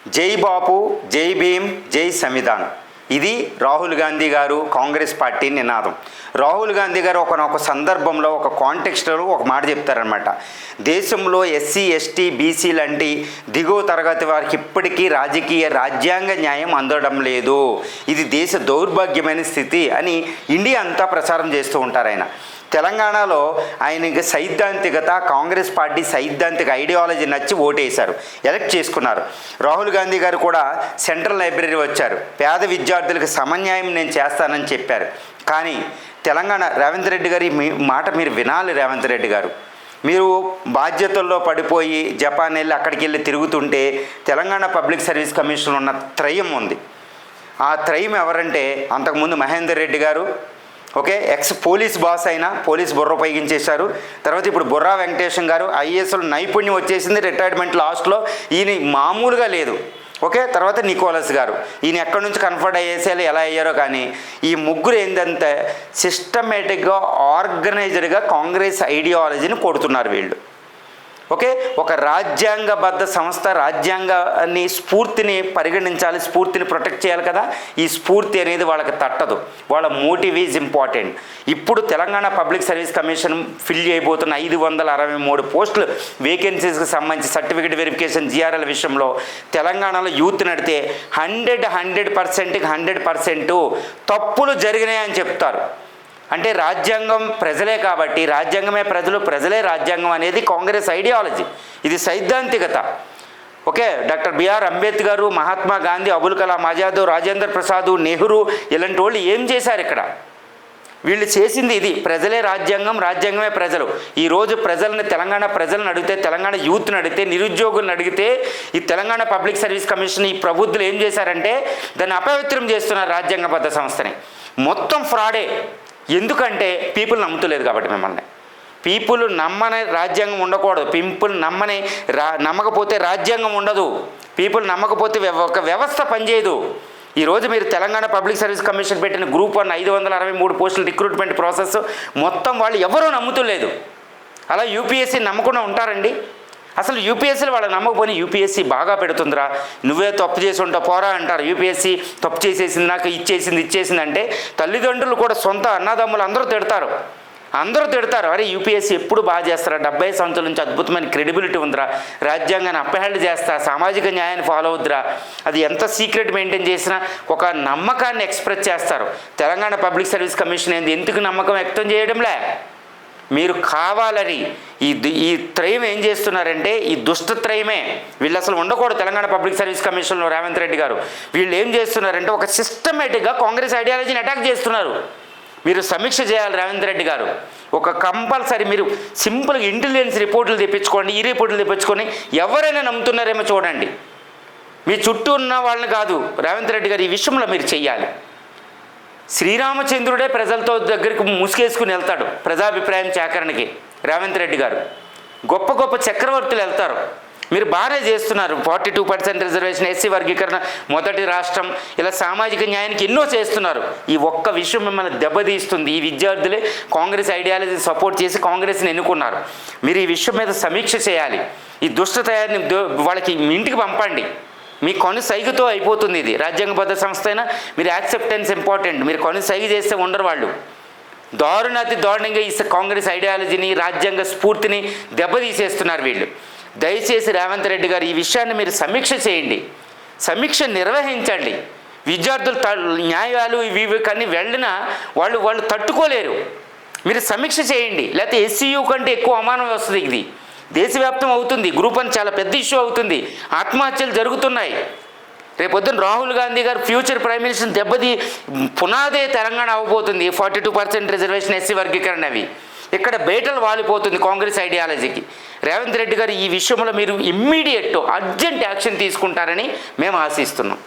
జై బాపు, జై భీమ్, జై సంవిధాన్. ఇది రాహుల్ గాంధీ గారు కాంగ్రెస్ పార్టీ నినాదం. రాహుల్ గాంధీ గారు ఒక సందర్భంలో ఒక కాంటెక్స్ట్లో ఒక మాట చెప్తారనమాట. దేశంలో ఎస్సీ, ఎస్టీ, బీసీ లాంటి దిగువ తరగతి వారికి ఇప్పటికీ రాజ్యాంగ న్యాయం అందడం లేదు, ఇది దేశ దౌర్భాగ్యమైన స్థితి అని ఇండియా అంతా ప్రచారం చేస్తూ ఉంటారు ఆయన. తెలంగాణలో ఆయనకి సైద్ధాంతికత, కాంగ్రెస్ పార్టీ సైద్ధాంతిక ఐడియాలజీ నచ్చి ఓటేశారు, ఎలక్ట్ చేసుకున్నారు. రాహుల్ గాంధీ గారు కూడా సెంట్రల్ లైబ్రరీ వచ్చారు, పేద విద్యార్థులకు సమన్యాయం నేను చేస్తానని చెప్పారు. కానీ తెలంగాణ రేవంత్ రెడ్డి గారి మాట మీరు వినాలి. రేవంత్ రెడ్డి గారు, మీరు బాధ్యతల్లో పడిపోయి జపాన్ వెళ్ళి అక్కడికి వెళ్ళి తిరుగుతుంటే తెలంగాణ పబ్లిక్ సర్వీస్ కమిషన్ ఉన్న త్రయం ఉంది. ఆ త్రయం ఎవరంటే అంతకుముందు మహేందర్ రెడ్డి గారు, ఓకే, ఎక్స్ పోలీస్ బాస్ అయినా పోలీస్ బుర్ర ఉపయోగించేశారు. తర్వాత ఇప్పుడు బుర్రా వెంకటేశం గారు ఐఏఎస్లో నైపుణ్యం వచ్చేసింది, రిటైర్మెంట్ లాస్ట్లో. ఈయన మామూలుగా లేదు, ఓకే. తర్వాత నికోలస్ గారు, ఈయన ఎక్కడి నుంచి కన్ఫర్ట్ అయ్యేసేయాలి ఎలా అయ్యారో. కానీ ఈ ముగ్గురు ఏంటంటే సిస్టమేటిక్గా ఆర్గనైజర్గా కాంగ్రెస్ ఐడియాలజీని కొడుతున్నారు వీళ్ళు, ఓకే. ఒక రాజ్యాంగబద్ధ సంస్థ రాజ్యాంగాన్ని స్ఫూర్తిని పరిగణించాలి, స్ఫూర్తిని ప్రొటెక్ట్ చేయాలి కదా. ఈ స్ఫూర్తి అనేది వాళ్ళకి తట్టదు, వాళ్ళ మోటివ్ ఈజ్ ఇంపార్టెంట్. ఇప్పుడు Telangana public service commission fill చేయబోతున్న 563 పోస్టులు వేకెన్సీస్కి సంబంధించి సర్టిఫికేట్ వెరిఫికేషన్ జిఆర్ఎల్ విషయంలో తెలంగాణలో యూత్ నడితే 100% తప్పులు జరిగినాయని చెప్తారు. అంటే రాజ్యాంగం ప్రజలే కాబట్టి రాజ్యాంగమే ప్రజలు, ప్రజలే రాజ్యాంగం అనేది కాంగ్రెస్ ఐడియాలజీ, ఇది సైద్ధాంతికత, okay. Doctor BR Ambedkar, Mahatma Gandhi, Abul Kalam Azad, Rajendra Prasad, Nehru ఇలాంటి వాళ్ళు ఏం చేశారు ఇక్కడ? వీళ్ళు చేసింది ఇది, ప్రజలే రాజ్యాంగం, రాజ్యాంగమే ప్రజలు. ఈరోజు ప్రజల్ని, తెలంగాణ ప్రజలను అడిగితే, తెలంగాణ యూత్ని అడిగితే, నిరుద్యోగులను అడిగితే ఈ తెలంగాణ పబ్లిక్ సర్వీస్ కమిషన్ ఈ ప్రభుత్వాలు ఏం చేశారంటే దాన్ని అపవిత్రం చేస్తున్నారు. రాజ్యాంగబద్ధ సంస్థని మొత్తం ఫ్రాడే. ఎందుకంటే పీపుల్ నమ్ముతలేదు కాబట్టి. మిమ్మల్ని పీపుల్ నమ్మని రాజ్యాంగం ఉండకూడదు. పీపుల్ నమ్మకపోతే రాజ్యాంగం ఉండదు. పీపుల్ నమ్మకపోతే ఒక వ్యవస్థ పనిచేయదు. ఈరోజు మీరు తెలంగాణ పబ్లిక్ సర్వీస్ కమిషన్ పెట్టిన గ్రూప్ 1 563 పోస్టుల రిక్రూట్మెంట్ ప్రాసెస్ మొత్తం వాళ్ళు ఎవరూ నమ్ముతలేదు. అలా యూపీఎస్సీ నమ్మకుండా ఉంటారండి? అసలు యూపీఎస్సీలు వాళ్ళు నమ్మకపోయి యూపీఎస్సీ బాగా పెడుతుందిరా, నువ్వే తప్పు చేసి ఉంటావు పోరా అంటారు. యూపీఎస్సీ తప్పు చేసేసింది, నాకు ఇచ్చేసింది అంటే తల్లిదండ్రులు కూడా సొంత అన్నదమ్ములు అందరూ తిడతారు. అరే యూపీఎస్సీ ఎప్పుడు బాగా చేస్తారా, 70 సంవత్సరాల నుంచి అద్భుతమైన క్రెడిబిలిటీ ఉందిరా, రాజ్యాంగాన్ని అప్హెల్డ్ చేస్తా, సామాజిక న్యాయాన్ని ఫాలో అవుద్దిరా, అది ఎంత సీక్రెట్ మెయింటైన్ చేసినా ఒక నమ్మకాన్ని ఎక్స్ప్రెస్ చేస్తారు. తెలంగాణ పబ్లిక్ సర్వీస్ కమిషన్ ఎందుకు నమ్మకం వ్యక్తం చేయడంలే? మీరు కావాలని ఈ త్రయం ఏం చేస్తున్నారంటే ఈ దుష్టత్రయమే. వీళ్ళు అసలు ఉండకూడదు తెలంగాణ పబ్లిక్ సర్వీస్ కమిషన్లో. రేవంత్ రెడ్డి గారు వీళ్ళు ఏం చేస్తున్నారంటే ఒక సిస్టమేటిక్గా కాంగ్రెస్ ఐడియాలజీని అటాక్ చేస్తున్నారు. మీరు సమీక్ష చేయాలి రేవంత్ రెడ్డి గారు. ఒక కంపల్సరీ మీరు సింపుల్గా ఇంటెలిజెన్స్ రిపోర్టులు తెప్పించుకోండి, ఈ రిపోర్టులు తెప్పించుకొని ఎవరైనా నమ్ముతున్నారేమో చూడండి. మీ చుట్టూ ఉన్న వాళ్ళని కాదు. రేవంత్ రెడ్డి గారు ఈ విషయంలో మీరు చెయ్యాలి. శ్రీరామచంద్రుడే ప్రజలతో దగ్గరికి ముసుగేసుకుని వెళ్తాడు ప్రజాభిప్రాయం సేకరణకి. రేవంత్ రెడ్డి గారు గొప్ప చక్రవర్తులు వెళ్తారు. మీరు బాగానే చేస్తున్నారు. 42% రిజర్వేషన్, ఎస్సీ వర్గీకరణ, మొదటి రాష్ట్రం, ఇలా సామాజిక న్యాయానికి ఎన్నో చేస్తున్నారు. ఈ ఒక్క విషయం మిమ్మల్ని దెబ్బతీస్తుంది. ఈ విద్యార్థులే కాంగ్రెస్ ఐడియాలజీని సపోర్ట్ చేసి కాంగ్రెస్ని ఎన్నుకున్నారు. మీరు ఈ విషయం మీద సమీక్ష చేయాలి. ఈ దుష్టతయాన్ని వాళ్ళకి ఇంటికి పంపండి. మీ కొనసాగితో అయిపోతుంది. ఇది రాజ్యాంగబద్ధ సంస్థ అయినా మీరు యాక్సెప్టెన్స్ ఇంపార్టెంట్. మీరు కొనసాగి చేస్తే ఉండరు వాళ్ళు. అతి దారుణంగా ఈ కాంగ్రెస్ ఐడియాలజీని, రాజ్యాంగ స్ఫూర్తిని దెబ్బతీసేస్తున్నారు వీళ్ళు. దయచేసి రేవంత్ రెడ్డి గారు ఈ విషయాన్ని మీరు సమీక్ష చేయండి, సమీక్ష నిర్వహించండి. విద్యార్థులు న్యాయాలు ఇవి కానీ వెళ్ళినా వాళ్ళు తట్టుకోలేరు. మీరు సమీక్ష చేయండి. లేకపోతే ఎస్సీయూ కంటే ఎక్కువ అవమానం వస్తుంది. ఇది దేశవ్యాప్తం అవుతుంది. గ్రూప్ 1 చాలా పెద్ద ఇష్యూ అవుతుంది. ఆత్మహత్యలు జరుగుతున్నాయి. రేపొద్దున రాహుల్ గాంధీ గారు ఫ్యూచర్ ప్రైమ్ మినిస్టర్ దెబ్బతి పునాదే తెలంగాణ అవ్వబోతుంది. 42% రిజర్వేషన్, ఎస్సీ వర్గీకరణ అవి ఇక్కడ బేటలు వాలిపోతుంది కాంగ్రెస్ ఐడియాలజీకి. రేవంత్ రెడ్డి గారు ఈ విషయంలో మీరు ఇమ్మీడియట్ అర్జెంట్ యాక్షన్ తీసుకుంటారని మేము ఆశిస్తున్నాం.